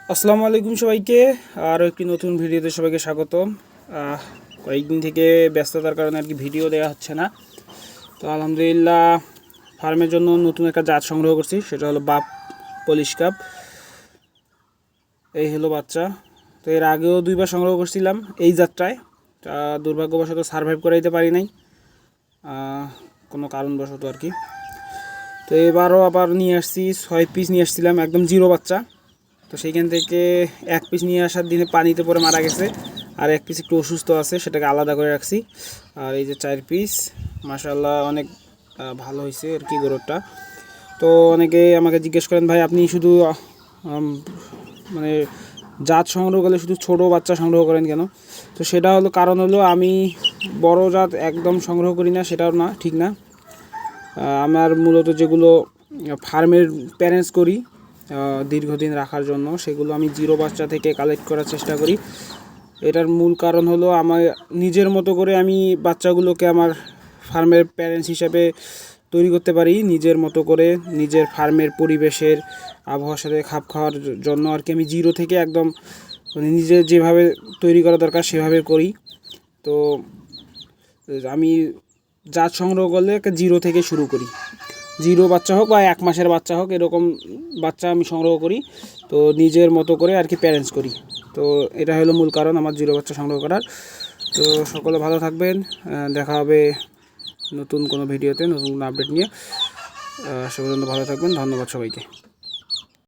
আসসালামু আলাইকুম সবাইকে। আরও একটি নতুন ভিডিওতে সবাইকে স্বাগতম। কয়েকদিন থেকে ব্যস্ততার কারণে আর কি ভিডিও দেওয়া হচ্ছে না। তো আলহামদুলিল্লাহ ফার্মের জন্য নতুন একটা জাত সংগ্রহ করছি, সেটা হলো বাপ পলিশ কাপ। এই হলো বাচ্চা। তো এর আগেও দুইবার সংগ্রহ করছিলাম এই জাতটায়, তা দুর্ভাগ্যবশত সারভাইভ করাইতে পারি নাই কোনো কারণবশত আর কি। তো এবারও আবার নিয়ে আসছি, 6 পিস নিয়ে আসছিলাম, একদম জিরো বাচ্চা। তো সেইখান থেকে এক পিস নিয়ে আসার দিনে পানিতে পড়ে মারা গেছে, আর এক পিস একটু অসুস্থ আছে, সেটাকে আলাদা করে রাখছি। আর এই যে 4 পিস মাশাআল্লাহ অনেক ভালো হয়েছে আর কি গরুটা। তো অনেকে আমাকে জিজ্ঞেস করেন, ভাই আপনি শুধু মানে জাত সংগ্রহ করলে শুধু ছোট বাচ্চা সংগ্রহ করেন কেন? তো সেটা হলো কারণ হলো আমি বড় জাত একদম সংগ্রহ করি না, সেটাও না ঠিক না। আমার মূলত যেগুলো ফার্মের প্যারেন্টস করি দীর্ঘদিন রাখার জন্য, সেগুলো আমি জিরো বাচ্চা থেকে কালেক্ট করার চেষ্টা করি। এটার মূল কারণ হলো আমার নিজের মতো করে আমি বাচ্চাগুলোকে আমার ফার্মের প্যারেন্টস হিসেবে তৈরি করতে পারি, নিজের মতো করে নিজের ফার্মের পরিবেশের আবহাওয়ার সাথে খাপ খাওয়ার জন্য আর কি। আমি জিরো থেকে একদম মানে নিজে যেভাবে তৈরি করা দরকার সেভাবে করি। তো আমি জাত সংগ্রহ করলে একটা জিরো থেকে শুরু করি, জিরো বাচ্চা হোক বা 1 মাসের বাচ্চা হোক, এরকম বাচ্চা আমি সংগ্রহ করি। তো নিজের মতো করে আর কি প্যারেন্টস করি। তো এটা হলো মূল কারণ আমার জিরো বাচ্চা সংগ্রহ করার। তো সকলে ভালো থাকবেন, দেখা হবে নতুন কোনো ভিডিওতে নতুন কোনো আপডেট নিয়ে। সে পর্যন্ত ভালো থাকবেন, ধন্যবাদ সবাইকে।